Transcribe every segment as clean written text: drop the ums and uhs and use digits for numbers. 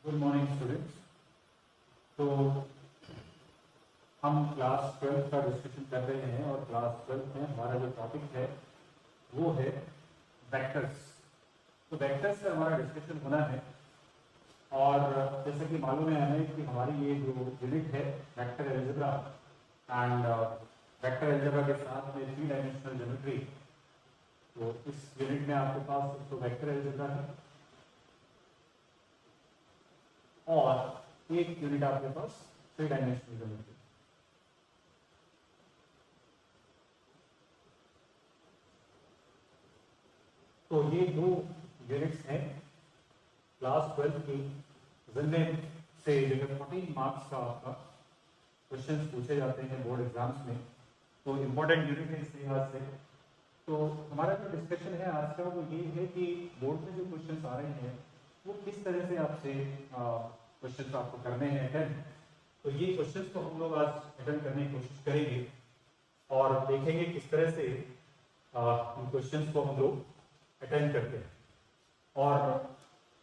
Good morning students. तो हम class 12 का डिस्कशन कर रहे हैं और क्लास 12 में हमारा जो टॉपिक है वो है वेक्टर्स। तो वेक्टर्स से हमारा डिस्कशन होना है और जैसे कि मालूम है हमें कि हमारी ये जो यूनिट है vector algebra and vector algebra के साथ में 3 डायमेंशनल ज्योमेट्री। तो इस यूनिट में आपके पास तो वेक्टर अलजेब्रा है और एक यूनिट आपके पास 3 डायमेंशनल ज्योमेट्री। तो ये दो यूनिट्स हैं क्लास 12 की, जिनमें से जो है 14 मार्क्स का आपका क्वेश्चंस पूछे जाते हैं बोर्ड एग्जाम्स में। तो इम्पोर्टेंट यूनिट है इस लिहाज से। तो हमारा जो डिस्कशन है आज का वो ये है कि बोर्ड में जो क्वेश्चंस आ रहे हैं वो किस तरह से आपसे क्वेश्चंस आपको करने हैं अटेंड। तो ये क्वेश्चंस को हम लोग आज अटेंड करने की कोशिश करेंगे और देखेंगे किस तरह से इन क्वेश्चंस को हम लोग अटेंड करते हैं और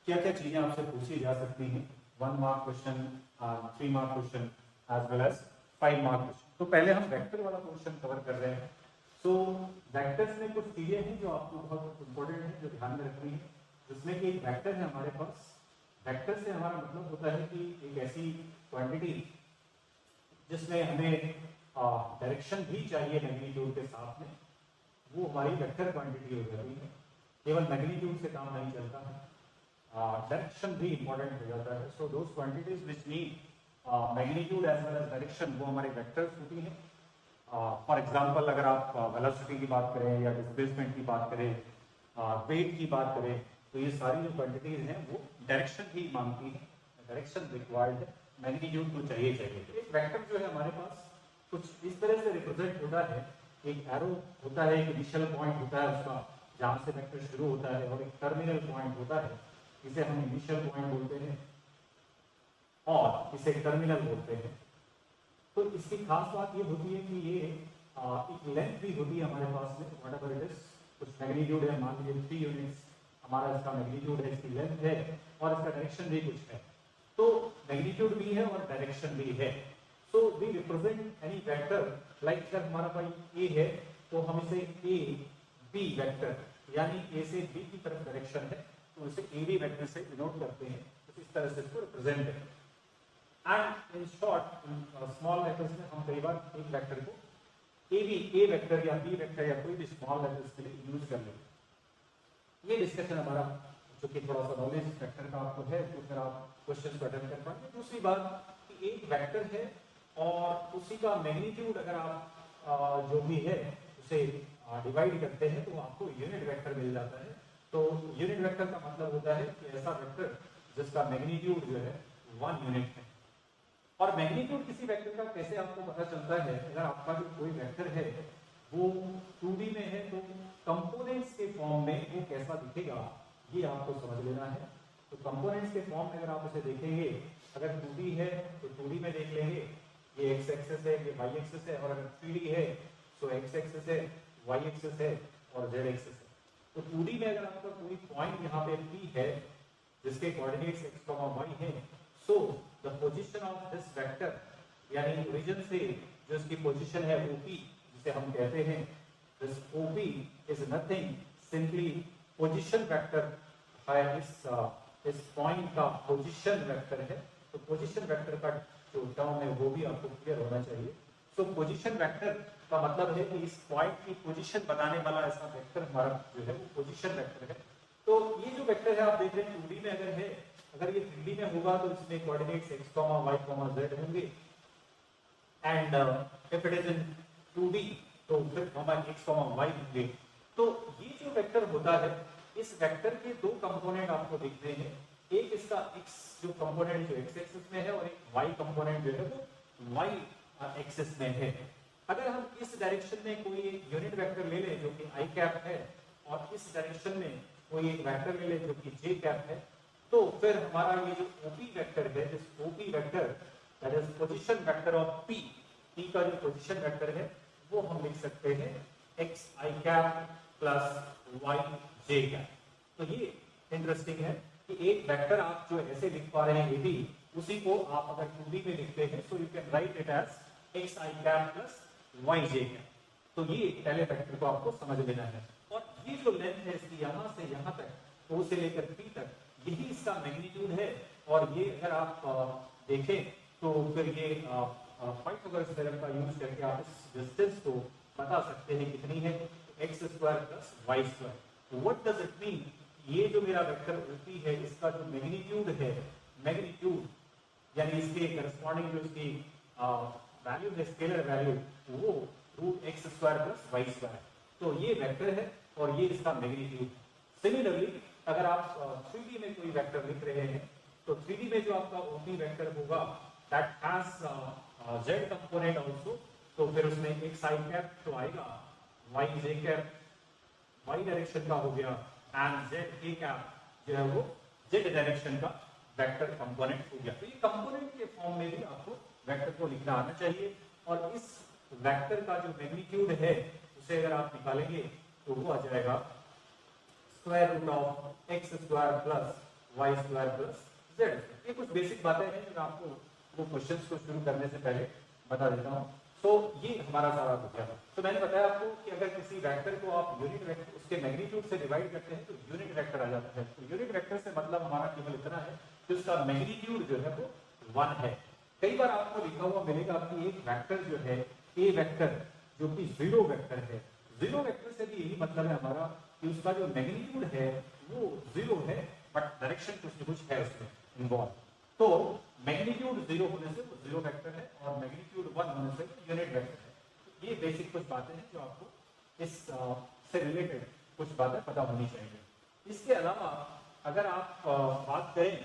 क्या क्या चीजें आपसे पूछी जा सकती हैं। 1 mark question, 3 mark question as well as 5 mark question. तो पहले हम वेक्टर वाला क्वेश्चन कवर कर रहे हैं। सो वेक्टर्स में कुछ चीजें हैं जो आपको बहुत इंपॉर्टेंट है, जो ध्यान में रखनी है। जिसमें कि एक वेक्टर है हमारे पास। वेक्टर से हमारा मतलब होता है कि एक ऐसी क्वांटिटी जिसमें हमें डायरेक्शन भी चाहिए मैग्नीट्यूड के साथ में, वो हमारी वेक्टर क्वांटिटी हो जाती है। केवल मैग्नीट्यूड से काम नहीं चलता है, डायरेक्शन भी इंपॉर्टेंट हो जाता है। So those quantities which need magnitude as well as direction वो हमारे वेक्टर्स होती हैं। फॉर एग्जांपल अगर आप वेलोसिटी की बात करें या डिस्प्लेसमेंट की बात करें, वेट की बात करें, तो ये सारी जो क्वांटिटीज हैं वो डायरेक्शन भी मांगती है, डायरेक्शन रिक्वायर्ड है, मैग्नीट्यूड तो चाहिए चाहिए। तो एक वेक्टर जो है हमारे पास कुछ इस तरह से रिप्रेजेंट होता है। एक एरो होता है, एक इनिशियल पॉइंट होता है उसका जहाँ से वेक्टर शुरू होता है, और एक टर्मिनल पॉइंट होता है, इसे हम इनिशियल पॉइंट बोलते हैं और इसे टर्मिनल बोलते हैं। तो इसकी खास बात ये होती है कि ये एक लेंथ भी होती है हमारे पास में, व्हाटएवर इट इज। कुछ मैग्नीट्यूड है, मान लीजिए 3 यूनिट्स हमारा इसका मैग्नीट्यूड है, इसकी लेंथ है और इसका डायरेक्शन भी कुछ है। तो मैग्नीट्यूड भी है और डायरेक्शन भी है। So we represent any vector like अगर हमारा भाई ए है तो हम इसे ए बी वेक्टर यानी ए से बी की तरफ डायरेक्शन है तो इसे ए बी वेक्टर से डिनोट करते हैं। तो इस तरह से इसको रिप्रेजेंट है। And in short small letters में हम कई बार एक वेक्टर को ए वेक्टर या बी वेक्टर या कोई भी स्मॉल लेटर्स के लिए यूज कर लेते। ये डिस्कशन हमारा जो कि थोड़ा सा नॉलेज वेक्टर का आपको है तो फिर आप क्वेश्चन को अटेंड कर पाएंगे। दूसरी बात कि एक वेक्टर है और उसी का मैग्नीट्यूड अगर आप जो भी है उसे डिवाइड करते हैं तो आपको यूनिट वेक्टर मिल जाता है। तो यूनिट वेक्टर का मतलब होता है कि ऐसा वेक्टर जिसका मैग्नीट्यूड जो है 1 यूनिट है। और मैग्नीट्यूड किसी वेक्टर का कैसे आपको पता चलता है, अगर आपका जो कोई वेक्टर है वो 2D में है तो कंपोनेंट्स के फॉर्म में वो कैसा दिखेगा ये आपको समझ लेना है। तो कंपोनेंट्स के फॉर्म में अगर आप उसे देखेंगे, अगर 2D है तो 2D में देख लेंगे, ये x एक्सिस है, ये y एक्सिस है, और अगर 3D है तो x एक्सिस है, y एक्सिस है और z एक्सिस है। तो 2D में अगर आपका कोई पॉइंट यहाँ पे P है जिसके कोऑर्डिनेट्स x, y है, so the position of this vector यानी ओरिजिन से जो इसकी पोजीशन है OP जिसे हम कहते हैं, this OP is nothing simply position vector है। इस पॉइंट का पोजीशन वेक्टर है। तो पोजीशन वेक्टर का जो टर्म है वो भी आपको क्लियर होना चाहिए। सो पोजीशन वेक्टर का मतलब है कि इस पॉइंट की पोजीशन बताने वाला ऐसा वेक्टर हमारा जो है वो पोजीशन वेक्टर है। तो ये जो वेक्टर है आप देख रहे हैं 2D में अगर है, अगर ये 3D में होगा तो इसमें कोऑर्डिनेट्स x, y, z होंगे and if it is in 2D तो फिर हमारे x, y होंगे। तो ये जो वेक्टर होता है, इस वेक्टर के दो कंपोनेंट आपको दिखते हैं। एक इसका x जो कंपोनेंट जो x एक्सिस में है और एक y कंपोनेंट जो है वो y एक्सिस में है। अगर हम इस डायरेक्शन में कोई एक यूनिट वेक्टर ले लें जो कि i कैप है और इस डायरेक्शन में कोई एक वेक्टर ले लें जो कि j कैप है, तो फिर हमारा ये जो OP वेक्टर है, this OP vector that is position vector of P का जो पोजीशन वेक्टर है वो हम लिख सकते हैं xi cap plus yj cap. तो ये इंटरेस्टिंग है कि एक वेक्टर आप जो ऐसे लिख पा रहे हैं AB, उसी को आप अगर 2D में लिखते हैं so you can write it as xi cap plus yj cap. तो ये पहले वेक्टर को आपको समझ लेना है। और ये जो लेंथ है इसकी यहाँ से यहाँ तक O से लेकर P तक, यही इसका मैग्नीट्यूड है। और ये अगर आप देखें तो फिर ये पाइथागोरस थ्योरम का यूज करके आप इस डिस्टेंस को बता सकते हैं कितनी है, x square plus y square. What does it mean? ये जो मेरा वेक्टर OP है इसका जो मैग्नीट्यूड है, मैग्नीट्यूड यानी इसके करस्पॉन्डिंग जो इसकी वैल्यू है, स्केलर वैल्यू, वो root x square plus y square. तो ये वेक्टर है और ये इसका मैग्नीट्यूड। सिमिलरली अगर आप 3D में कोई वेक्टर लिख रहे हैं तो 3D में जो आपका OP वेक्टर होगा that has z component also, तो फिर उसमें xi कैप तो आएगा, yj कैप y डायरेक्शन का हो गया, एंड z कैप जो है वो z डायरेक्शन का वेक्टर कंपोनेंट हो गया। तो ये कंपोनेंट के फॉर्म में भी आपको वेक्टर को लिखना आना चाहिए। और इस वेक्टर का जो मैग्नीट्यूड है उसे अगर आप निकालेंगे तो वो आ जाएगा square root of x square plus y square plus z. ये कुछ बेसिक बातें हैं जो आपको वो क्वेश्चंस को शुरू करने से पहले बता देता हूँ। तो ये हमारा सारा हो गया। तो मैंने बताया आपको कि अगर किसी वेक्टर को आप यूनिट वेक्टर उसके मैग्नीट्यूड से डिवाइड करते हैं तो यूनिट वेक्टर आ जाता है। तो यूनिट वेक्टर से मतलब हमारा केवल इतना है कि उसका मैग्नीट्यूड जो है वो 1 है। कई बार आपको लिखा हुआ मिलेगा कि एक वेक्टर जो है ए वेक्टर जो कि जीरो वेक्टर है, जीरो वेक्टर से भी यही मतलब है हमारा कि उसका जो मैग्नीट्यूड है वो जीरो है बट डायरेक्शन कुछ न कुछ है उसमें इन्वॉल्व। तो मैग्नीट्यूड जीरो होने से वो जीरो वेक्टर है और मैग्नीट्यूड 1 होने से वो यूनिट वेक्टर है। तो ये बेसिक कुछ बातें हैं जो आपको इस से रिलेटेड कुछ बातें पता होनी चाहिए। इसके अलावा अगर आप बात करें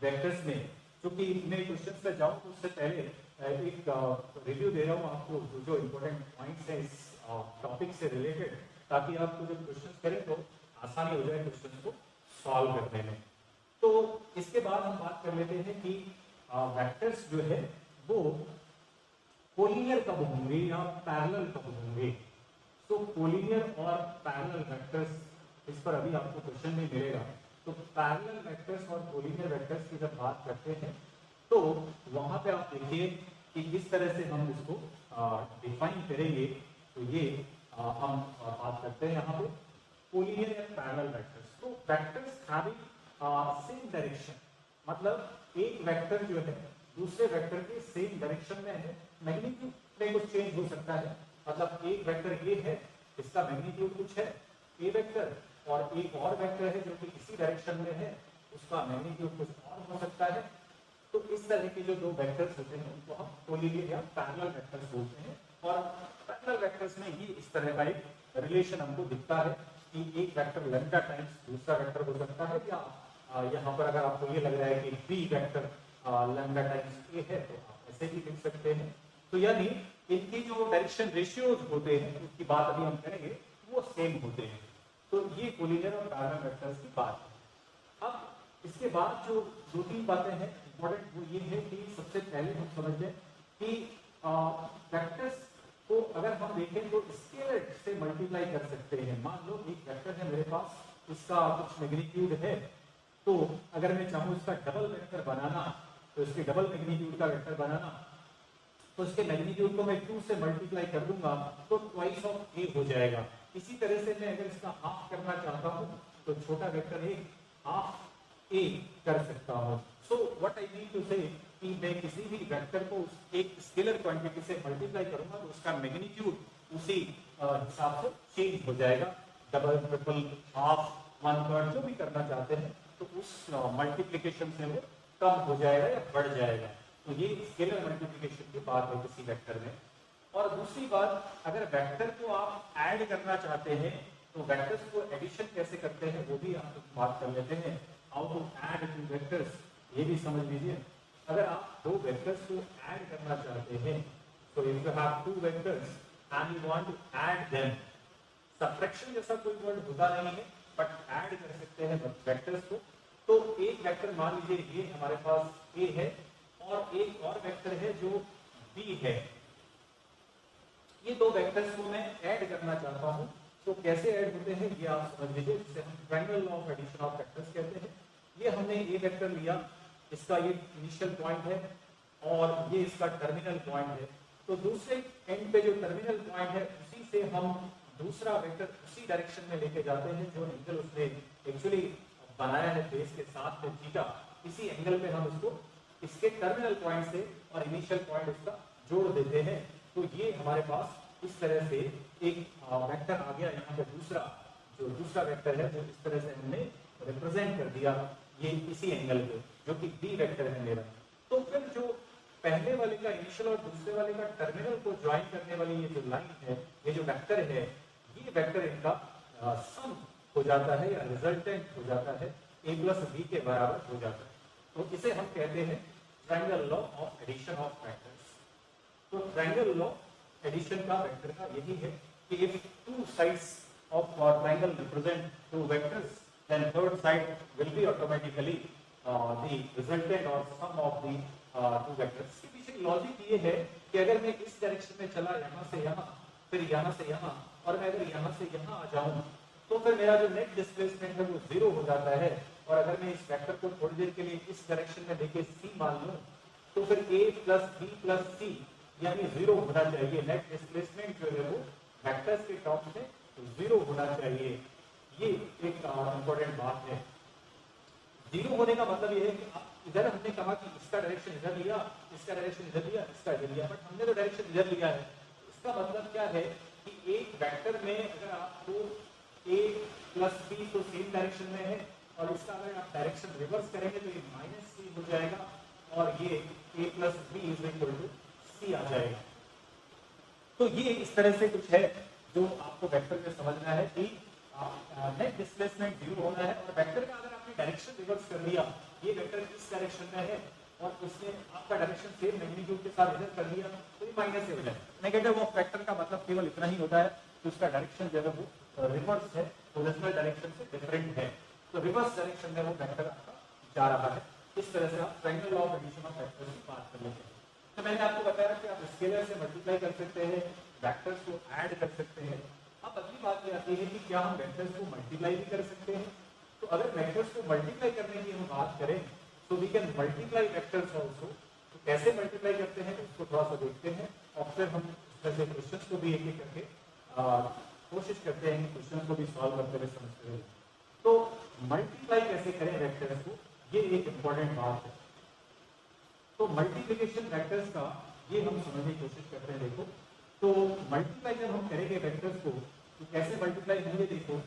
वेक्टर्स में, क्योंकि मेरे क्वेश्चन पे जाऊँ तो उससे पहले एक रिव्यू दे रहा हूँ आपको जो इम्पोर्टेंट पॉइंट्स हैं इस टॉपिक से रिलेटेड, ताकि आपको जब क्वेश्चन करें तो आसानी हो जाए क्वेश्चन को सॉल्व करने में। तो इसके बाद हम बात कर लेते हैं कि वेक्टर्स जो है वो कोलिनियर कब होंगे या पैरेलल कब होंगे। तो कोलिनियर और पैरेलल वेक्टर्स, इस पर अभी आपको क्वेश्चन में मिलेगा। तो पैरेलल वेक्टर्स और कोलिनियर वेक्टर्स की जब बात करते हैं तो वहां पे आप देखिए कि किस तरह से हम इसको डिफाइन करेंगे। तो ये हम बात करते हैं यहाँ पे कोलिनियर या पैरेलल वेक्टर्स। तो वेक्टर्स हैविंग सेम डायरेक्शन, मतलब एक वेक्टर जो है दूसरे वेक्टर के सेम डायरेक्शन में है, मैग्नीट्यूड में कुछ चेंज हो सकता है। मतलब एक वेक्टर ये है, इसका मैग्नीट्यूड कुछ है ए वेक्टर, और एक और वेक्टर है जो कि इसी डायरेक्शन में है, उसका मैग्नीट्यूड कुछ और हो सकता है। तो इस तरह के जो दो वेक्टर्स होते हैं उनको हम कोलिनियर या पैरेलल वेक्टर्स बोलते हैं। और पैरेलल वेक्टर्स में ही इस तरह का एक रिलेशन हमको दिखता है कि एक वेक्टर लैम्डा टाइम्स दूसरा वेक्टर हो सकता है, या यहाँ पर अगर आपको ये लग रहा है कि बी वेक्टर लैम्डा टाइम्स ए है तो आप ऐसे भी लिख सकते हैं। तो यानी इनकी जो डायरेक्शन रेशियोज होते हैं उसकी बात अभी हम करेंगे, वो सेम होते हैं। तो ये कोलिनियर और पैरेलल वेक्टर्स की बात है। अब इसके बाद जो दो तीन बातें हैं इंपॉर्टेंट, वो ये है कि सबसे पहले हम समझ लें कि वेक्टर्स को अगर हम देखें तो स्केलर से मल्टीप्लाई कर सकते हैं। मान लो एक वेक्टर है मेरे पास, इसका कुछ मैग्नीट्यूड है, तो अगर मैं चाहूँ इसका डबल वेक्टर बनाना, तो इसके डबल मैग्नीट्यूड का वेक्टर बनाना, तो इसके मैग्नीट्यूड को मैं 2 से मल्टीप्लाई कर दूंगा तो ट्वाइस ऑफ ए हो जाएगा। इसी तरह से मैं अगर इसका हाफ करना चाहता हूँ तो छोटा वेक्टर ए हाफ ए कर सकता हूँ। So what I mean to say कि मैं किसी भी वेक्टर को एक स्केलर क्वांटिटी से मल्टीप्लाई करूंगा तो उसका मैग्नीट्यूड उसी हिसाब से चेंज हो जाएगा। डबल, ट्रिपल, हाफ, 1/3 जो भी करना चाहते हैं तो उस मल्टीप्लिकेशन से वो कम हो जाएगा या बढ़ जाएगा। तो ये स्केलर मल्टीप्लिकेशन की बात है किसी वेक्टर में। और दूसरी बात, अगर वेक्टर को आप ऐड करना चाहते हैं तो वेक्टर्स को एडिशन कैसे करते हैं वो भी आप बात कर लेते हैं। How to add two vectors, ये भी समझ लीजिए। अगर आप दो वेक्टर्स को ऐड करना चाहते हैं तो if you have two vectors and you want to add them, subtraction जैसा कोई वर्ड होता नहीं है बट ऐड कर सकते हैं वेक्टर्स को। तो एक वेक्टर मान लीजिए ये हमारे पास ए है और एक और वेक्टर है जो बी है। ये दो वेक्टर्स को मैं ऐड करना चाहता हूँ, तो कैसे ऐड होते हैं ये आप समझ लीजिए, जिसे हम triangle law of addition of vectors कहते हैं। ये हमने ए वेक्टर लिया, इसका ये इनिशियल पॉइंट है और ये इसका टर्मिनल पॉइंट है, तो दूसरे एंड पे जो टर्मिनल पॉइंट है उसी से हम दूसरा वेक्टर उसी डायरेक्शन में लेके जाते हैं जो एंगल उसने एक्चुअली बनाया है बेस के साथ में थीटा, इसी एंगल पे हम उसको इसके टर्मिनल पॉइंट से और इनिशियल पॉइंट उसका जोड़ देते हैं। तो ये हमारे पास इस तरह से एक वेक्टर आ गया। यहाँ पे दूसरा वेक्टर है जो इस तरह से हमने रिप्रेजेंट कर दिया ये इसी एंगल पे, जो कि बी वेक्टर है मेरा। तो फिर जो पहले वाले का इनिशियल और दूसरे वाले का टर्मिनल को ज्वाइन करने वाली ये जो लाइन है, ये जो वेक्टर है, ये वेक्टर इनका सम हो जाता है या रिजल्टेंट हो जाता है, a प्लस बी के बराबर हो जाता है। तो इसे हम कहते हैं triangle law of addition of vectors. तो ट्रायंगल लॉ एडिशन का वेक्टर का यही है कि if two sides of triangle represent two vectors, then third side will be automatically the resultant और sum of the two vectors. इसके पीछे logic ये है कि अगर मैं इस डायरेक्शन में चला यहाँ से यहाँ, फिर यहाँ से यहाँ, और मैं अगर यहाँ से यहाँ आ जाऊं तो फिर मेरा जो नेट डिस्प्लेसमेंट है वो 0 हो जाता है। और अगर मैं इस वेक्टर को थोड़ी देर के लिए इस डायरेक्शन में लेके c मान लूं तो फिर a plus b plus c यानी 0 होना चाहिए। नेट डिस्प्लेसमेंट जो है वो वेक्टर्स के टर्म्स में 0 होना चाहिए। ये एक इंपॉर्टेंट बात है। 0 होने का मतलब ये है कि इधर हमने कहा कि इसका डायरेक्शन इधर लिया, इसका डायरेक्शन इधर लिया, इसका इधर लिया, बट हमने तो डायरेक्शन इधर लिया है। इसका मतलब क्या है कि एक वेक्टर में अगर आपको a प्लस b तो सेम डायरेक्शन में है और इसका अगर आप डायरेक्शन रिवर्स करेंगे तो ये माइनस c हो जाएगा और ये a plus b is equal to c आ जाएगा। तो ये इस तरह से कुछ है जो आपको वेक्टर में समझना है कि नेट डिस्प्लेसमेंट 0 होना है और वेक्टर का अगर आपने डायरेक्शन रिवर्स कर दिया, ये वेक्टर इस डायरेक्शन में है और उसने आपका डायरेक्शन सेम मैग्नीट्यूड के साथ इधर कर दिया तो ये माइनस से हो जाए। नेगेटिव ऑफ वेक्टर का मतलब केवल इतना ही होता है कि उसका डायरेक्शन जो है वो रिवर्स है, ओरिजिनल डायरेक्शन से डिफरेंट है, तो रिवर्स डायरेक्शन में वो वेक्टर आपका जा रहा है। इस तरह से आप triangle law of addition of vectors की बात कर लेते हैं। तो मैंने आपको बताया कि आप स्केलर से मल्टीप्लाई कर सकते हैं, वेक्टर्स को ऐड कर सकते हैं। अब अगली बात ये आती है कि क्या हम वेक्टर्स को मल्टीप्लाई भी कर सकते हैं। तो अगर वेक्टर्स को मल्टीप्लाई करने की हम बात करें तो we can multiply vectors also. तो कैसे मल्टीप्लाई करते हैं उसको थोड़ा सा देखते हैं और फिर हम इस तरह से क्वेश्चंस को भी एक एक करके कोशिश करते हैं क्वेश्चन को भी सॉल्व करते हुए समझते हुए। तो मल्टीप्लाई कैसे करें वेक्टर्स को, ये एक इंपॉर्टेंट बात है। तो मल्टीप्लिकेशन वेक्टर्स का ये हम समझने की कोशिश करते हैं। देखो तो मल्टीप्लाई जब हम करेंगे वेक्टर्स को तो कैसे मल्टीप्लाई होंगे। देखो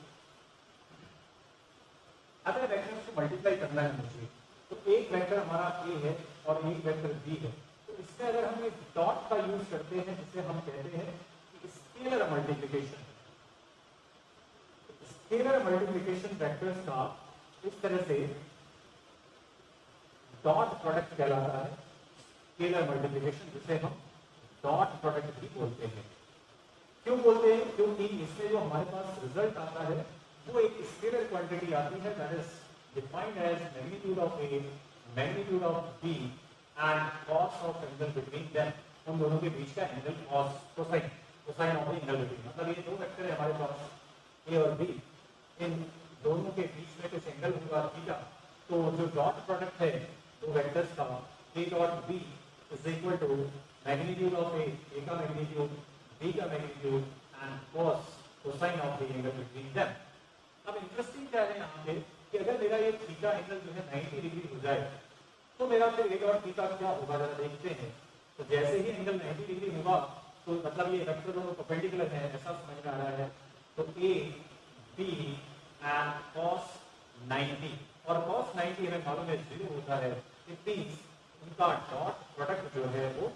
अगर वेक्टर्स को मल्टीप्लाई करना है मुझे तो एक वेक्टर हमारा a है और एक वेक्टर b है, तो इसमें अगर हम एक डॉट का यूज करते हैं जिसे हम कहते हैं कि scalar multiplication. Scalar multiplication vectors का इस तरह से डॉट प्रोडक्ट कहलाता है। स्केलर मल्टीप्लिकेशन जिसे हम डॉट प्रोडक्ट भी बोलते हैं। क्यों बोलते हैं? क्योंकि इसमें जो हमारे पास रिजल्ट आता है वो एक स्केलर क्वांटिटी आती है that is defined as magnitude of a, magnitude of b and cos of angle between them. उन दोनों के बीच का angle cos, cosine of the angle between. मतलब ये दो वेक्टर है हमारे पास a और b, इन दोनों के बीच में कुछ एंगल होगा थीटा। तो जो डॉट प्रोडक्ट है तो वेक्टर्स का a dot b is equal to magnitude of a का मैग्नीट्यूड, b का magnitude and cos, cosine of the angle between them. अब इंटरेस्टिंग क्या है यहाँ पे कि अगर मेरा ये थीटा एंगल जो है 90 डिग्री हो जाए तो मेरा फिर a डॉट थीटा क्या होगा जरा देखते हैं। तो जैसे ही एंगल 90 डिग्री होगा तो मतलब ये वेक्टर दोनों परपेंडिकुलर है ऐसा समझ में आ रहा है। तो a b एंड cos 90 और cos 90 हमें मालूम है 0 होता है। इट मींस उनका डॉट प्रोडक्ट जो है वो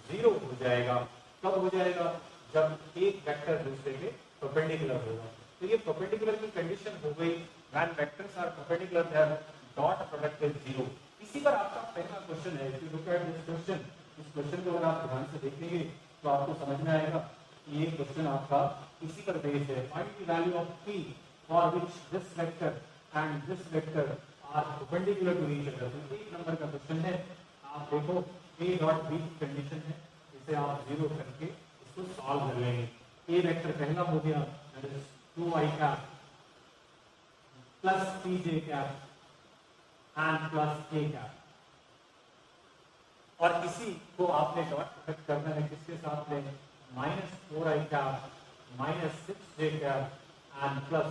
0 हो जाएगा। कब हो जाएगा? जब एक वेक्टर दूसरे के परपेंडिकुलर होगा। तो ये परपेंडिकुलर की कंडीशन हो गई। When vectors are perpendicular their dot product is 0। इसी पर आपका पहला क्वेश्चन है। If you look at this question, इस क्वेश्चन को अगर आप ध्यान से देखेंगे तो आपको समझ में आएगा कि ये क्वेश्चन आपका इसी पर बेस्ड है। Find the value of p for which this vector and this vector are perpendicular to each other. तो 1 नंबर का क्वेश्चन है। आप देखो a डॉट b की कंडीशन है, इसे आप 0 करके इसको सॉल्व कर लेंगे। a वेक्टर पहला हो गया that is 2i cap plus pj cap and plus के कैप, और इसी को आपने डॉट प्रोडक्ट करना है किसके साथ में, -4i cap -6j cap and plus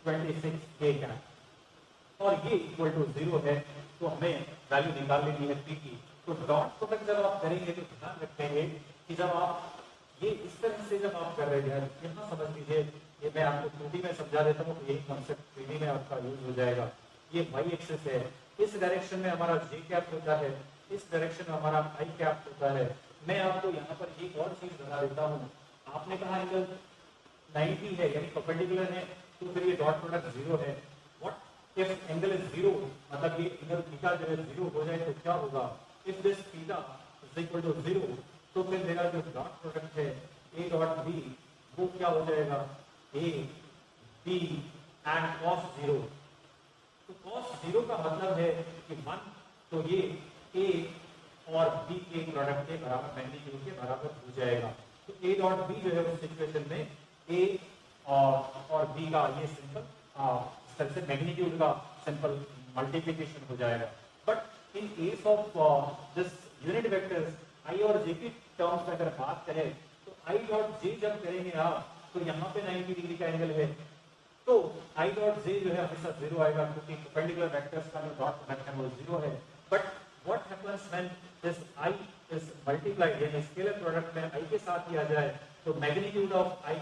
26k cap, और ये इक्वल टू 0 है, तो हमें वैल्यू निकाल लेनी है p की। तो डॉट प्रोडक्ट जब आप करेंगे तो ध्यान रखेंगे कि जब आप ये इस तरह से जब आप कर रहे हैं, यहाँ समझ लीजिए, ये मैं आपको 2D में समझा देता हूँ, यही कॉन्सेप्ट 3D में आपका यूज हो जाएगा। ये y एक्सिस है, इस डायरेक्शन में हमारा j कैप होता है, इस डायरेक्शन में हमारा i कैप होता है। मैं आपको यहाँ पर एक और चीज बता देता हूँ, आपने कहा एंगल 90 है यानी परपेंडिकुलर है, तो फिर ये डॉट प्रोडक्ट 0 है। व्हाट इफ एंगल इज 0, मतलब ये एंगल थीटा जो है 0 हो जाए तो क्या होगा, if this theta is equal to 0, तो फिर मेरा जो डॉट प्रोडक्ट है a डॉट b वो क्या हो जाएगा, a b एंड cos 0। तो cos 0 का मतलब है कि 1, तो ये a और b के प्रोडक्ट के बराबर, मैग्नीट्यूड के बराबर हो जाएगा। तो a डॉट b जो है उस सिचुएशन में a और b का ये सिंपल से मैग्नीट्यूड का सिंपल मल्टीप्लिकेशन हो जाएगा। But in case of this unit vectors i और j की टर्म्स में अगर बात करें तो i डॉट j जब करेंगे आप तो यहाँ पे 90 डिग्री का एंगल है, तो i डॉट j जो है हमेशा 0 आएगा, क्योंकि परपेंडिकुलर वेक्टर्स का जो डॉट प्रोडक्ट है वो 0 है। But what happens when this i is multiplied, यानी स्केलर प्रोडक्ट में i के साथ किया जाए, तो magnitude of i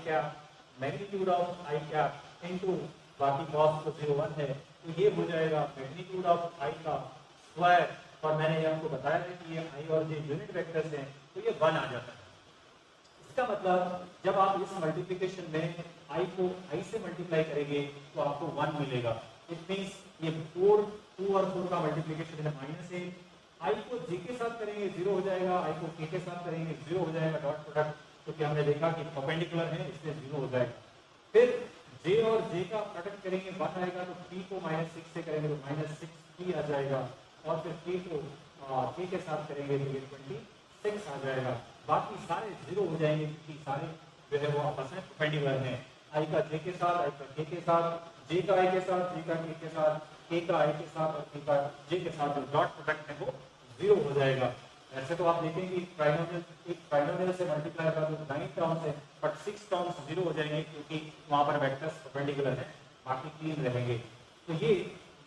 cap into बाकी cos तो 0 1 है, तो ये हो जाएगा मैग्नीट्यूड ऑफ i का स्क्वायर, और मैंने आपको बताया था कि ये i और j यूनिट वेक्टर्स हैं, तो ये 1 आ जाता है। इसका मतलब जब आप इस मल्टीप्लिकेशन में i को i से मल्टीप्लाई करेंगे तो आपको 1 मिलेगा। इट मींस ये 4 2 और 4 का मल्टीप्लिकेशन है -1, i को j के साथ करेंगे 0 हो जाएगा, i को k के साथ करेंगे 0 हो जाएगा डॉट प्रोडक्ट, क्योंकि हमने देखा कि परपेंडिकुलर है इसलिए 0 हो जाएगा। फिर j और j का प्रोडक्ट करेंगे 1 आएगा, तो p को -6 से करेंगे तो -6p आ जाएगा, और फिर k को k के साथ करेंगे तो ये 26 आ जाएगा। बाकी सारे 0 हो जाएंगे क्योंकि सारे जो है वो आपस में परपेंडिकुलर हैं, i का j के साथ, i का k के साथ, j का i के साथ, j का k के साथ, k का i के साथ और k का j के साथ, जो डॉट प्रोडक्ट है वो 0 हो जाएगा। ऐसे तो आप देखेंगे एक ट्राइनोमियल से मल्टीप्लाई करा तो 9 टर्म्स है, बट 6 टर्म्स 0 हो जाएंगे क्योंकि वहां पर वेक्टर्स परपेंडिकुलर है, बाकी 3 रहेंगे। तो ये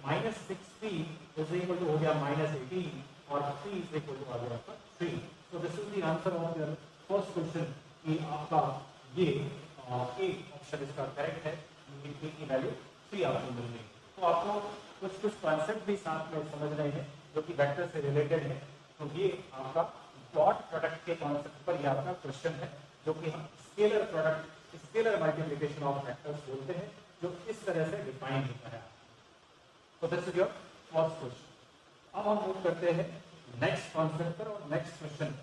-6p इज इक्वल टू हो गया -18 और p इज इक्वल टू आ गया आपका 3। तो this is the answer of your first question कि आपका ये एक ऑप्शन इसका करेक्ट है, p की वैल्यू 3 आपको मिल गई। तो आपको कुछ कॉन्सेप्ट भी साथ में समझ रहे हैं जो कि वेक्टर से रिलेटेड है। तो ये आपका डॉट प्रोडक्ट के कॉन्सेप्ट पर ये आपका क्वेश्चन है, जो कि हम scalar product, scalar multiplication of vectors बोलते हैं, जो इस तरह से डिफाइन होता है। तो this is your first question. अब हम मूव करते हैं नेक्स्ट कॉन्सेप्ट पर और नेक्स्ट क्वेश्चन,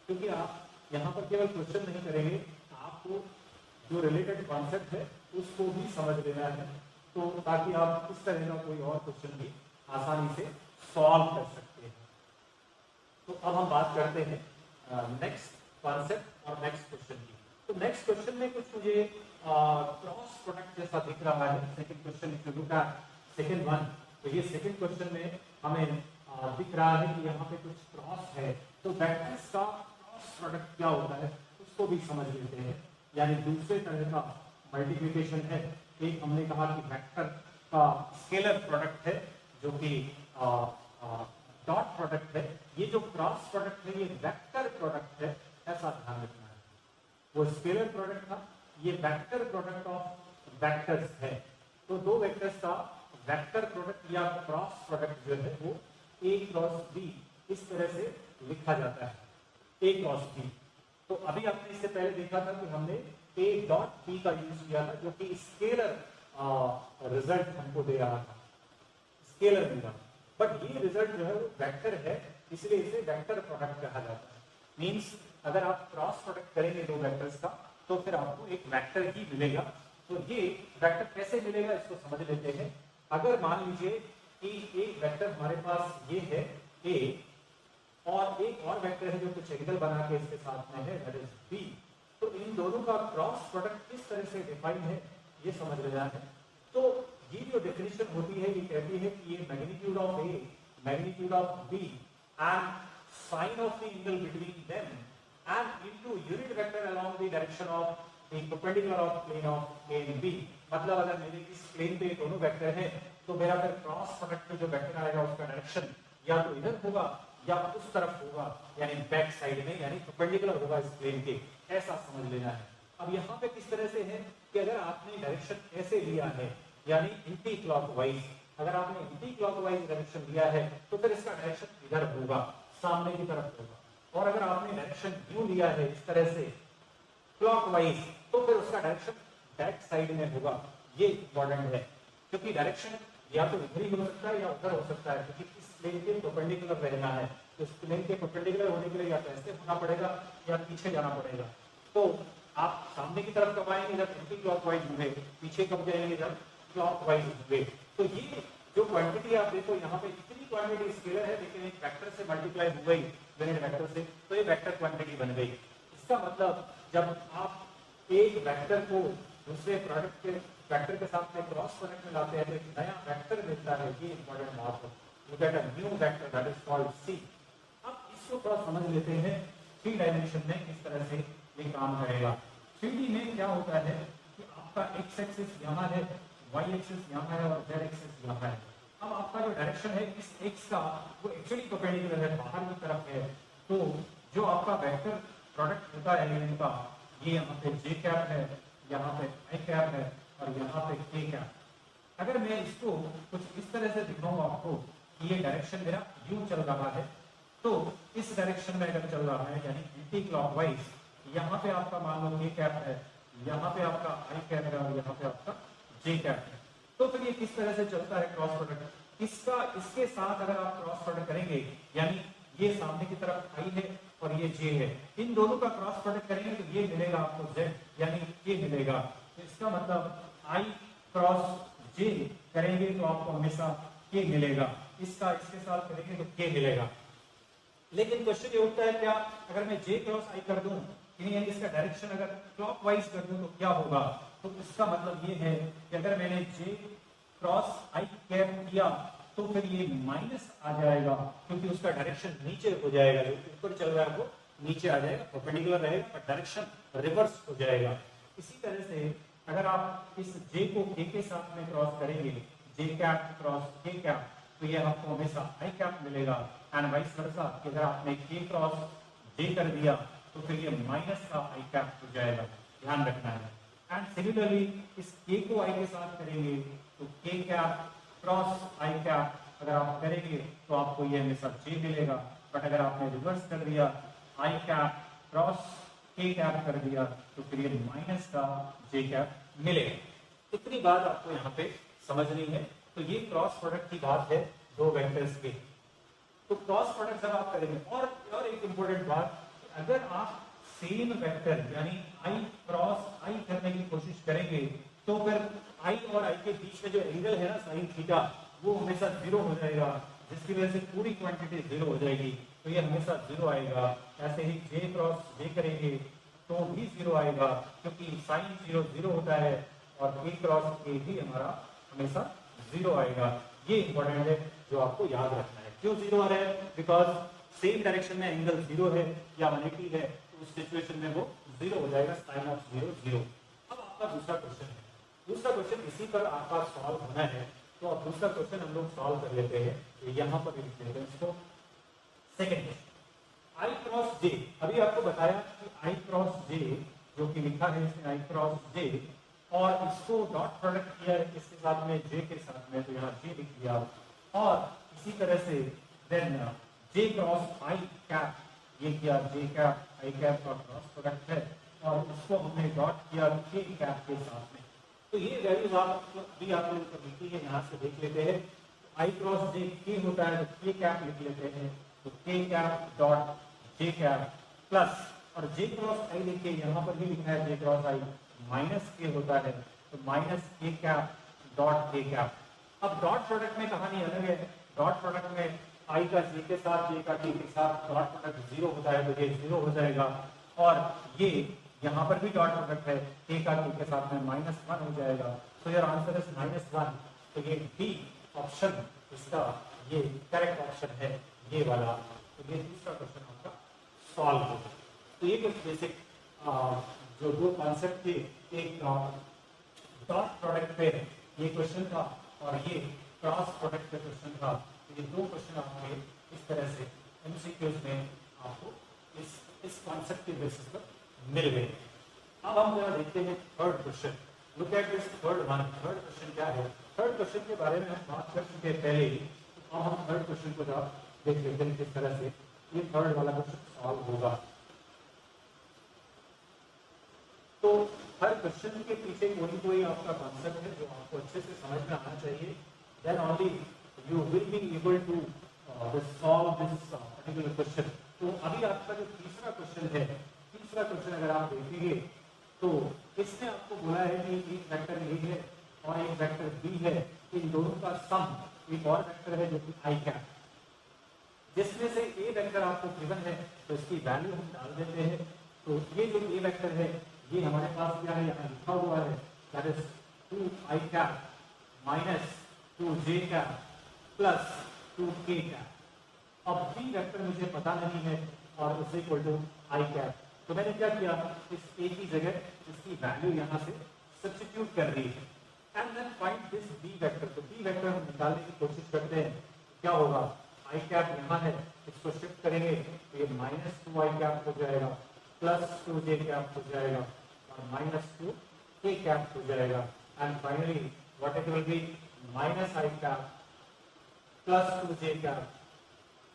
क्योंकि आप यहाँ पर केवल क्वेश्चन नहीं करेंगे, आपको जो रिलेटेड कॉन्सेप्ट है उसको भी समझ लेना है, तो ताकि आप इस तरह का कोई और क्वेश्चन भी आसानी से सॉल्व कर सकते हैं। तो अब हम बात करते हैं नेक्स्ट कॉन्सेप्ट और नेक्स्ट क्वेश्चन की। तो नेक्स्ट क्वेश्चन में कुछ मुझे क्रॉस प्रोडक्ट जैसा दिख रहा है। Second question if you look eight second one, तो ये सेकंड क्वेश्चन में हमें दिख रहा है कि यहाँ पे कुछ क्रॉस है। तो वेक्टर्स का क्रॉस प्रोडक्ट क्या होता है उसको भी समझ लेते हैं, यानी दूसरे तरह का मल्टीप्लिकेशन है। एक हमने कहा कि वेक्टर का स्केलर प्रोडक्ट है जो कि डॉट प्रोडक्ट है। ये जो क्रॉस प्रोडक्ट है ये वेक्टर प्रोडक्ट है, ऐसा ध्यान रखना है। वो स्केलर प्रोडक्ट था, ये वेक्टर प्रोडक्ट ऑफ वेक्टर्स है। तो दो वेक्टर्स का वेक्टर प्रोडक्ट या क्रॉस प्रोडक्ट जो है वो a क्रॉस b इस तरह से लिखा जाता है, a क्रॉस b। तो अभी आपने इससे पहले देखा था कि हमने a डॉट b का यूज किया था, जो कि स्केलर रिजल्ट हमको दे रहा था, स्केलर मिला। बट ये रिजल्ट जो है वो वेक्टर है, इसलिए इसे वेक्टर प्रोडक्ट कहा जाता है। मींस अगर आप क्रॉस प्रोडक्ट करेंगे दो वेक्टर्स का तो फिर आपको एक वेक्टर ही मिलेगा। तो ये वेक्टर कैसे मिलेगा इसको समझ लेते हैं। अगर मान लीजिए कि एक वेक्टर हमारे पास ये है a और एक और वेक्टर है जो कुछ एंगल बना के इसके साथ में है दैट इज b, तो इन दोनों का क्रॉस प्रोडक्ट किस तरह से डिफाइन है ये समझ लेना है। तो ये जो डेफिनेशन होती है ये कहती है कि ये magnitude of A, magnitude of B and sine of the angle between them and into unit vector along the direction of the perpendicular of plane of A and B. मतलब अगर मेरे इस प्लेन पे दोनों वेक्टर हैं तो मेरा फिर क्रॉस प्रोडक्ट जो वेक्टर आएगा उसका डायरेक्शन या तो इधर होगा या उस तरफ होगा, यानी बैक साइड में, यानी परपेंडिकुलर होगा इस प्लेन के, ऐसा समझ लेना है। अब यहाँ पे किस तरह से है कि अगर आपने डायरेक्शन ऐसे लिया है यानी एंटी क्लॉकवाइज, अगर आपने एंटी क्लॉकवाइज डायरेक्शन लिया है तो फिर इसका डायरेक्शन इधर होगा, सामने की तरफ होगा। और अगर आपने डायरेक्शन यूं लिया है इस तरह से क्लॉकवाइज तो फिर उसका डायरेक्शन बैक साइड में होगा। ये इंपॉर्टेंट है क्योंकि डायरेक्शन या तो इधर ही हो सकता है या उधर हो सकता है, क्योंकि इस प्लेन के परपेंडिकुलर रहना है। तो इस प्लेन के परपेंडिकुलर होने के लिए या तो ऐसे होना पड़ेगा या पीछे जाना पड़ेगा। तो आप सामने की तरफ कब आएंगे जब एंटी क्लॉकवाइज होंगे, पीछे कब जाएंगे जब क्लॉकवाइज होंगे। तो ये जो क्वांटिटी आप देखो यहाँ पे इतनी क्वांटिटी स्केलर है लेकिन एक वेक्टर से मल्टीप्लाई हो गई यूनिट वेक्टर से, तो ये वेक्टर क्वांटिटी बन गई। इसका मतलब जब आप एक वेक्टर को दूसरे प्रोडक्ट के वेक्टर के साथ में क्रॉस प्रोडक्ट में लाते हैं तो एक नया वेक्टर मिलता है। ये इंपॉर्टेंट बात है। You get a new vector that is called C. अब इसको थोड़ा समझ लेते हैं 3 डायमेंशन में किस तरह से ये काम करेगा। 3D में क्या होता है कि आपका एक्स एक्सिस यहाँ है, वाई एक्सिस यहाँ है और जेड एक्सिस यहाँ है। अब आपका जो डायरेक्शन है इस एक्स का वो एक्चुअली परपेंडिकुलर है, बाहर की तरफ है। तो जो आपका वेक्टर प्रोडक्ट होता है इनका, ये यहाँ पे जे कैप है, यहाँ पे आई कैप है और यहाँ पे के कैप। अगर मैं इसको कुछ इस तरह से दिखाऊं आपको कि ये डायरेक्शन मेरा यूं चल रहा है, तो इस डायरेक्शन में अगर चल रहा है यानी एंटी क्लॉकवाइज, यहाँ पे आपका मान लो के कैप है, यहाँ पे आपका आई कैप है और यहाँ पे आपका जे कैप है। तो फिर ये किस तरह से चलता है क्रॉस प्रोडक्ट, इसका इसके साथ अगर आप क्रॉस प्रोडक्ट करेंगे यानी ये सामने की तरफ आई है और ये जे है, इन दोनों का क्रॉस प्रोडक्ट करेंगे तो ये मिलेगा आपको जेड यानी ये मिलेगा। तो इसका मतलब आई क्रॉस जे करेंगे तो आपको हमेशा के मिलेगा, इसका इसके साथ करेंगे तो के मिलेगा। लेकिन क्वेश्चन ये उठता है क्या अगर मैं जे क्रॉस आई कर दूं यानी इसका डायरेक्शन अगर क्लॉकवाइज कर दूं तो क्या होगा। तो इसका मतलब ये है कि अगर मैंने जे क्रॉस आई कैप किया तो फिर ये माइनस आ जाएगा क्योंकि उसका डायरेक्शन नीचे हो जाएगा, जो ऊपर चल रहा है वो नीचे आ जाएगा, परपेंडिकुलर रहेगा पर डायरेक्शन रिवर्स हो जाएगा। इसी तरह से अगर आप इस जे को के साथ में क्रॉस करेंगे, जे कैप क्रॉस के कैप, तो ये आपको हमेशा आई कैप मिलेगा। एंड वाइस वर्सा, अगर आपने के क्रॉस जे कर दिया तो फिर ये माइनस का आई कैप हो जाएगा, ध्यान रखना है। एंड सिमिलरली इस के को आई के साथ करेंगे तो के कैप क्रॉस आई कैप अगर आप करेंगे तो आपको ये हमेशा जे मिलेगा। बट अगर आपने रिवर्स कर दिया, आई कैप क्रॉस के कैप कर दिया तो फिर ये माइनस का जे कैप मिलेगा। इतनी बात आपको यहाँ पे समझनी है। तो ये क्रॉस प्रोडक्ट की बात है दो वेक्टर्स की। तो क्रॉस प्रोडक्ट जब आप करेंगे, और एक इंपॉर्टेंट बात, अगर आप सेम वेक्टर यानी आई क्रॉस आई करने की कोशिश करेंगे तो फिर आई और आई के बीच में जो एंगल है ना साइन थीटा, वो हमेशा 0 हो जाएगा, जिसकी वजह से पूरी क्वांटिटी 0 हो जाएगी। तो ये हमेशा 0 आएगा। ऐसे ही जे क्रॉस जे करेंगे तो भी 0 आएगा क्योंकि साइन 0 0 होता है और के क्रॉस के भी हमारा हमेशा 0 आएगा। ये इंपॉर्टेंट है जो आपको याद रखना है। क्यों 0 आ रहा है? बिकॉज सेम डायरेक्शन में एंगल 0 है या 180 है, तो उस सिचुएशन में वो 0 हो जाएगा, साइन ऑफ 0 0। अब आपका दूसरा क्वेश्चन है। दूसरा क्वेश्चन इसी पर आपका सॉल्व होना है, तो अब दूसरा क्वेश्चन हम लोग सॉल्व कर लेते हैं। तो यहाँ पर लिख लेते हैं इसको। सेकेंड क्वेश्चन, आई क्रॉस जे। अभी आपको बताया कि आई क्रॉस जे जो कि लिखा है इसमें आई क्रॉस जे, और इसको डॉट प्रोडक्ट किया है किसके साथ में, जे के साथ में, तो यहाँ जे लिख दिया। और इसी तरह से देन जे क्रॉस आई कैप, ये किया जे कैप आई कैप का क्रॉस प्रोडक्ट है और इसको हमने डॉट किया के कैप के साथ में। तो ये वैल्यूज आप भी आप लोग लिखी है, यहाँ से देख लेते हैं। आई क्रॉस जे के होता है तो के कैप लिख लेते हैं, तो के cap dot J cap plus, और जे क्रॉस आई लिखिए, यहाँ पर भी लिखना है जे क्रॉस आई माइनस के होता है तो माइनस के कैप डॉट के कैप। अब डॉट प्रोडक्ट में कहानी अलग है। डॉट प्रोडक्ट में आई का जे के साथ, जे का के साथ डॉट प्रोडक्ट 0 होता है तो ये 0 हो जाएगा। और ये यहाँ पर भी डॉट प्रोडक्ट है, के का के साथ में -1 हो जाएगा। तो योर आंसर इज -1। तो ये बी ऑप्शन इसका ये करेक्ट ऑप्शन है, ये वाला। तो ये दूसरा क्वेश्चन आपका सॉल्व होगा। तो ये कुछ बेसिक जो दो कॉन्सेप्ट थे, एक डॉट प्रोडक्ट पे ये क्वेश्चन था और ये क्रॉस प्रोडक्ट पे क्वेश्चन था। तो ये दो क्वेश्चन आपके इस तरह से एमसीक्यूज में आपको इस कॉन्सेप्ट के बेसिस पर मिल गए। अब हम जरा देखते हैं third question. Look at this third one. Third question क्या है? थर्ड क्वेश्चन के बारे में हम बात कर चुके हैं पहले ही। तो अब हम थर्ड क्वेश्चन को जरा देख लेते हैं किस तरह से ये थर्ड वाला क्वेश्चन सॉल्व होगा। तो हर क्वेश्चन के पीछे कोई कोई आपका कॉन्सेप्ट है जो आपको अच्छे से समझ में आना चाहिए। Then only you will be able to solve this particular question. तो अभी आपका जो तीसरा क्वेश्चन है, तीसरा क्वेश्चन अगर आप देखेंगे तो इसने आपको बोला है कि एक वेक्टर ए है और एक वेक्टर बी है, इन दोनों का सम एक और वेक्टर है जो कि आई कैप, जिसमें से ए वेक्टर आपको गिवन है तो इसकी वैल्यू हम डाल देते हैं। तो ये जो ए वेक्टर है ये हमारे पास क्या है, यहाँ लिखा हुआ है, that is 2i cap minus 2j cap plus 2k cap. अब बी वेक्टर मुझे पता नहीं है और is equal to I cap. तो मैंने क्या किया, इस ए की जगह इसकी वैल्यू यहाँ से सब्स्टिट्यूट कर दी है and then find this B vector. तो बी वेक्टर हम निकालने की कोशिश करते हैं। क्या होगा, आई कैप यहाँ है, इसको शिफ्ट करेंगे तो ये माइनस 2i कैप हो जाएगा प्लस 2j कैप हो जाएगा और माइनस 2k कैप हो जाएगा and finally what it will be minus I cap plus 2j cap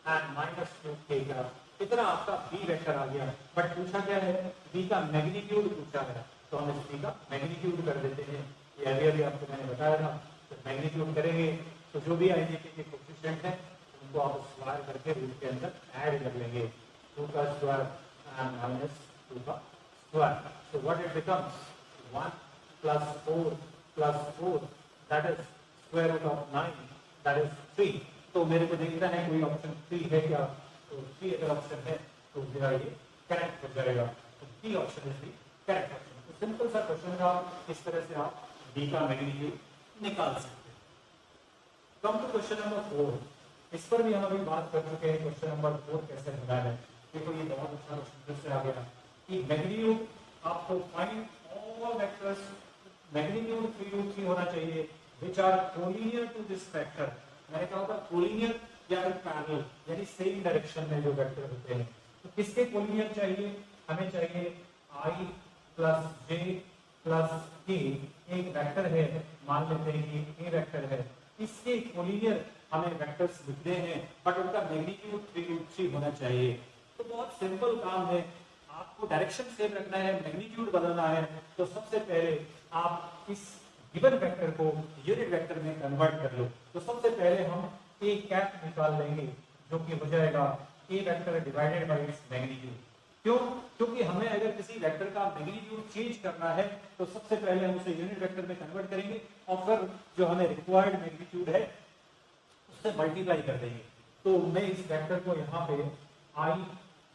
and minus 2k cap. इतना आपका बी वेक्टर आ गया। बट पूछा क्या है, बी का मैग्नीट्यूड पूछा है, तो हम इस बी का मैग्नीट्यूड कर देते हैं। ये अभी आपको मैंने बताया था। तो मैग्नीट्यूड करेंगे तो जो भी आई के कोएफिशिएंट है उनको आप स्क्वायर करके रूट के अंदर ऐड कर लेंगे, 2 का स्क्वायर एंड माइनस 2 का square. So what it becomes 1 plus 4 plus 4 that is square root of 9 that is 3। तो मेरे को देखना है कोई ऑप्शन 3 है क्या, तो 3 अगर ऑप्शन है तो मेरा ये करेक्ट हो जाएगा। तो B option is the correct option. तो सिंपल सा क्वेश्चन का इस तरह से आप बी का मैग्नीट्यूड निकाल सकते हैं। Come to question number 4। इस पर भी हम अभी बात कर चुके हैं। क्वेश्चन नंबर 4 कैसे होना है, देखो ये बहुत अच्छा क्वेश्चन फिर से आ गया कि मैग्नीट्यूड आपको फाइंड ऑल वेक्टर्स, मैग्नीट्यूड 3√3 होना चाहिए which are collinear to this vector. मैंने कहा था कोलिनियर या फिर पैरेलल, यानी सेम डायरेक्शन में जो वेक्टर होते हैं। तो किसके कोलिनियर चाहिए, हमें चाहिए i plus j plus k। एक वेक्टर है, मान लेते हैं कि a वेक्टर है, इसके कोलिनियर हमें वेक्टर्स लिखने हैं बट उनका मैग्नीट्यूड 3√3 होना चाहिए। तो बहुत सिंपल काम है, आपको डायरेक्शन सेम रखना है, मैग्नीट्यूड बदलना है। तो सबसे पहले आप इस गिवन वेक्टर को यूनिट वेक्टर में कन्वर्ट कर लो। तो सबसे पहले हम ए कैप निकाल लेंगे जो कि हो जाएगा A vector divided by its magnitude. क्यों? क्योंकि हमें अगर किसी वेक्टर का मैग्नीट्यूड चेंज करना है तो सबसे पहले हम उसे यूनिट वेक्टर में कन्वर्ट करेंगे और फिर जो हमें रिक्वायर्ड मैग्नीट्यूड है उससे मल्टीप्लाई कर देंगे। तो मैं इस वेक्टर को यहाँ पे i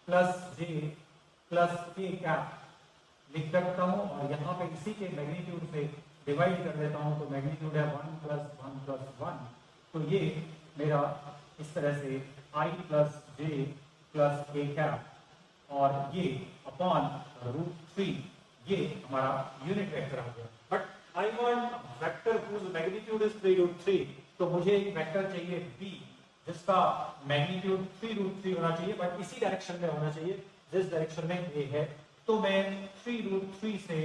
प्लस जे प्लस के कैप लिख सकता हूँ और यहाँ पे इसी के मैग्नीट्यूड से डिवाइड कर देता हूँ। तो मैग्नीट्यूड है 1 प्लस 1 प्लस 1। तो ये मेरा इस तरह से i प्लस जे प्लस के कैप और ये अपॉन √3, ये हमारा यूनिट वेक्टर आ गया। But I want vector whose magnitude is 3√3। तो मुझे एक वेक्टर चाहिए b जिसका मैग्नीट्यूड 3√3 होना चाहिए बट इसी डायरेक्शन में होना चाहिए जिस डायरेक्शन में a है। तो मैं 3√3 से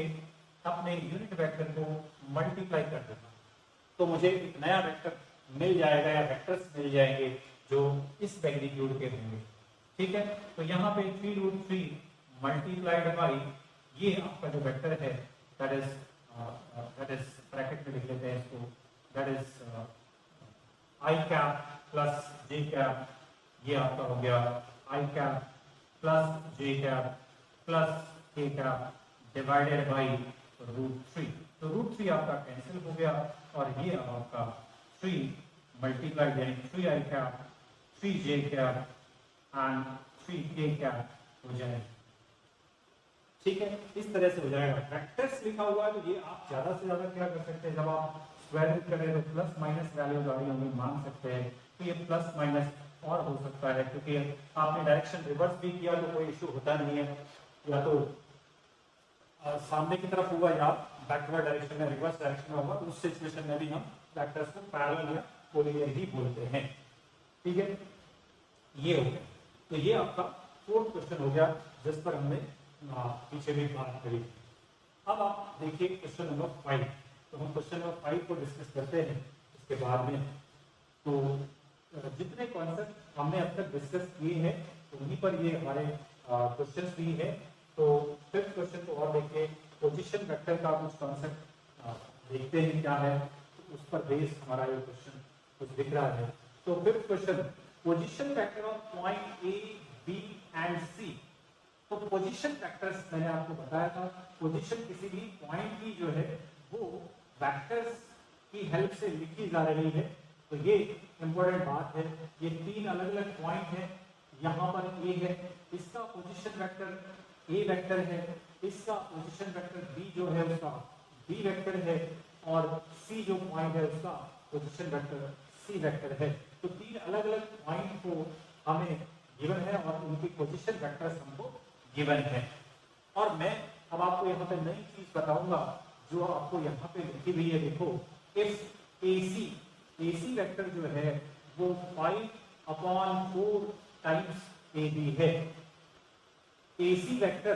अपने यूनिट वेक्टर को मल्टीप्लाई कर देता हूँ, तो मुझे एक नया वेक्टर मिल जाएगा या वेक्टर्स मिल जाएंगे जो इस मैग्नीट्यूड के होंगे। ठीक है, तो यहाँ पे 3√3 मल्टीप्लाइड बाई ये आपका जो वेक्टर है दैट इज ब्रैकेट में लिख लेते हैं इसको, that is I cap plus J cap. ये आपका हो गया आई कैप प्लस जे कैप प्लस के कैप डिवाइडेड बाई √3। तो √3 आपका कैंसिल हो गया और ये आपका 3 मल्टीप्लाइड यानी 3i cap 3j cap and 3k cap हो जाएगा। ठीक है, इस तरह से हो जाएगा। वेक्टर्स लिखा हुआ है तो ये आप ज्यादा से ज्यादा क्या कर सकते हैं, जब आप स्क्वायर रूट करें तो प्लस माइनस वैल्यू गाड़ी हम मान सकते हैं, तो ये प्लस माइनस और हो सकता है, क्योंकि आपने डायरेक्शन रिवर्स भी किया तो कोई इश्यू होता नहीं है, या तो सामने की तरफ हुआ या बैकवर्ड डायरेक्शन में, रिवर्स डायरेक्शन में होगा, तो उस सिचुएशन में भी हम वेक्टर्स को पैरेलल या कोलिनियर ही बोलते हैं। ठीक है, ये हो गया। तो ये आपका फोर्थ क्वेश्चन हो गया जिस पर हमने पीछे भी बात करी। अब आप देखिए क्वेश्चन नंबर 5। तो हम क्वेश्चन नंबर 5 को डिस्कस करते हैं इसके बाद में। तो जितने कॉन्सेप्ट हमने अब तक डिस्कस किए हैं तो उन्हीं पर ये हमारे क्वेश्चंस भी है। तो फिफ्थ क्वेश्चन को और देखिए, पोजीशन वेक्टर का कुछ कॉन्सेप्ट देखते हैं क्या है, तो उस पर बेस हमारा ये क्वेश्चन कुछ दिख रहा है। तो fifth question, position vector of point A B and C. तो पोजीशन वेक्टर्स मैंने आपको बताया था, पोजीशन किसी भी पॉइंट की जो है वो वेक्टर्स की हेल्प से लिखी जा रही है। तो ये इंपॉर्टेंट बात है। ये तीन अलग अलग पॉइंट है, यहाँ पर ए है, इसका पोजीशन वेक्टर ए वेक्टर है, इसका पोजीशन वेक्टर बी जो है उसका बी वेक्टर है, और सी जो पॉइंट है उसका पोजीशन वेक्टर सी वेक्टर है। तो तीन अलग अलग पॉइंट को हमें गिवन है और उनकी पोजीशन वेक्टर्स हमको गिवन है। और मैं अब आपको यहाँ पे नई चीज बताऊंगा जो आपको यहाँ पे लिखी हुई है। देखो, इफ AC वेक्टर जो है वो 5/4 टाइम्स AB है। AC वेक्टर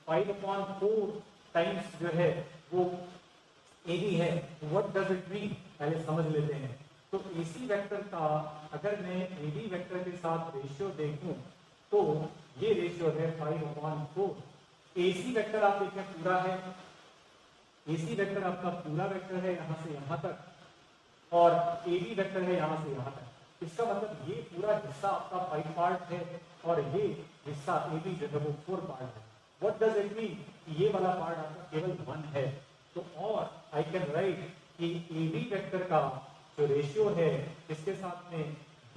5/4 टाइम्स जो है वो AB है। व्हाट डज इट मीन, पहले समझ लेते हैं। तो AC वेक्टर का अगर मैं AB वेक्टर के साथ रेशियो देखूं तो ये रेशियो है 5/4। AC वेक्टर आप देखें पूरा है, AC वेक्टर आपका पूरा वेक्टर है यहाँ से यहाँ तक, और AB वेक्टर है यहाँ से यहाँ तक। इसका मतलब ये पूरा हिस्सा आपका 5 पार्ट है और ये हिस्सा AB जो है वो 4 पार्ट है। व्हाट डज इट मीन, ये वाला पार्ट आपका केवल 1 है। तो और आई कैन राइट कि AB वेक्टर का जो रेशियो है इसके साथ में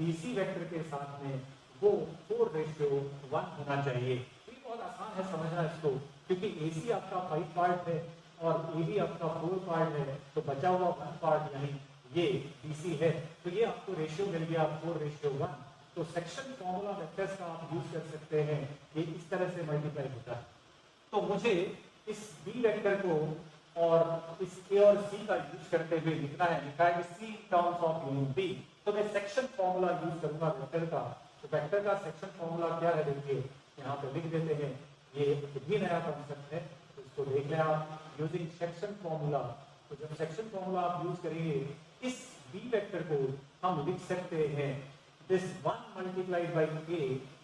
BC वेक्टर के साथ में वो 4:1 होना चाहिए। ये बहुत आसान है समझना इसको, क्योंकि AC आपका 5 पार्ट है और AB आपका 4 पार्ट है, तो बचा हुआ 1 पार्ट यानी ये BC है। तो ये आपको रेशियो मिल गया 4:1। तो सेक्शन फॉर्मूला वेक्टर्स का आप यूज कर सकते हैं, ये इस तरह से मल्टीप्लाई होता है। तो मुझे इस B वेक्टर को और इस A और C का यूज करते हुए लिखना है, लिखा है कि C terms of unit B। तो मैं सेक्शन फॉर्मूला यूज करूंगा वेक्टर का। तो वेक्टर का सेक्शन फॉर्मूला क्या है, देखिए यहाँ पे लिख देते हैं। ये भी नया कॉन्सेप्ट है, तो इसको देख लें आप, यूजिंग सेक्शन फॉर्मूला। तो जब सेक्शन फॉर्मूला आप यूज करेंगे, इस B वेक्टर को हम लिख सकते हैं दिस 1 मल्टीप्लाइड बाई A,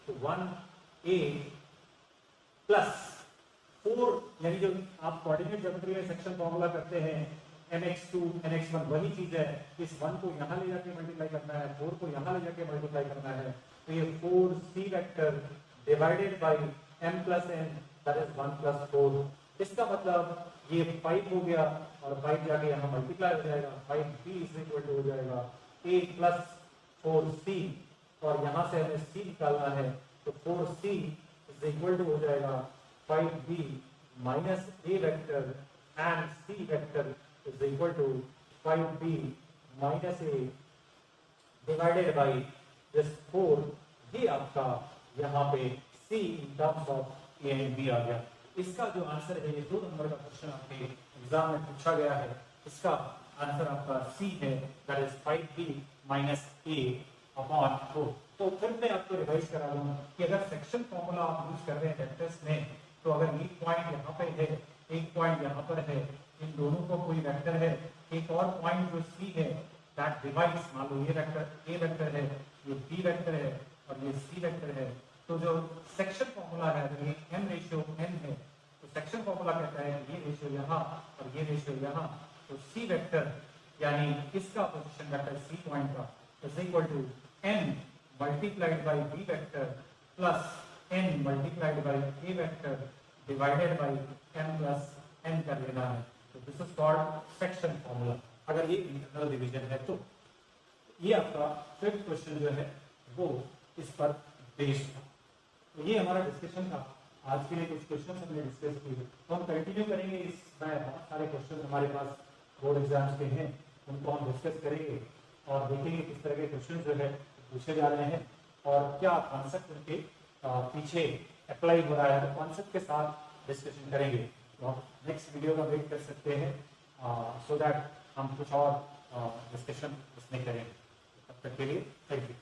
तो 1A प्लस 4, यानी जो आप कोऑर्डिनेट ज्योमेट्री में सेक्शन फॉर्मूला करते हैं nx2 nx1 वही चीज है। इस 1 को यहाँ ले जाके मल्टीप्लाई करना है, 4 को यहाँ ले जाके मल्टीप्लाई करना है। तो ये 4C vector divided by m plus n, that is 1 plus 4। इसका मतलब ये 5 हो गया और 5 जाके यहाँ मल्टीप्लाई हो जाएगा, 5B इज इक्वल टू हो जाएगा A प्लस 4C, और यहाँ से हमें C निकालना है, तो 4C इज इक्वल टू हो जाएगा 5B minus A vector and C vector is equal to 5B minus A divided by this 4। ये आपका यहाँ पे C in terms of A and B आ गया। इसका जो आंसर है, ये 2 नंबर का क्वेश्चन आपके एग्जाम में पूछा गया है, इसका आंसर आपका C है, that is 5B minus A upon 4। तो फिर मैं आपको रिवाइज करा दूं कि अगर सेक्शन फॉर्मूला आप यूज कर रहे हैं वेक्टर्स में, तो अगर एक पॉइंट यहाँ पे है, एक पॉइंट यहाँ पर है, इन दोनों को कोई वेक्टर है, एक और पॉइंट जो C है दैट डिवाइड्स, मान लो ये वेक्टर A वेक्टर है, ये B वेक्टर है और ये C वेक्टर है। तो जो सेक्शन फॉर्मूला है, अगर ये m/n है, तो सेक्शन फॉर्मूला कहता है कि ये रेशियो यहाँ और ये रेशियो यहाँ, तो C वेक्टर यानी इसका पोजीशन वेक्टर C पॉइंट का is equal to n multiplied by B vector plus n multiplied by A vector divided by m plus n कर लेना है। तो this is called section formula, अगर ये इंटरनल डिवीजन है तो। ये आपका फिफ्थ क्वेश्चन जो है वो इस पर बेस्ड है। तो ये हमारा डिस्कशन था। आज के लिए कुछ क्वेश्चन हमने डिस्कस किए, तो हम कंटिन्यू करेंगे। इस बहुत सारे क्वेश्चन हमारे पास बोर्ड एग्जाम्स के हैं उनको हम डिस्कस करेंगे और देखेंगे किस तरह के क्वेश्चन जो है पूछे जा रहे हैं और क्या कॉन्सेप्ट उनके पीछे अप्लाई हो रहा है, तो कॉन्सेप्ट के साथ डिस्कशन करेंगे। तो हम नेक्स्ट वीडियो का वेट कर सकते हैं सो दैट हम कुछ और डिस्कशन इसमें करें। तब तक के लिए थैंक यू।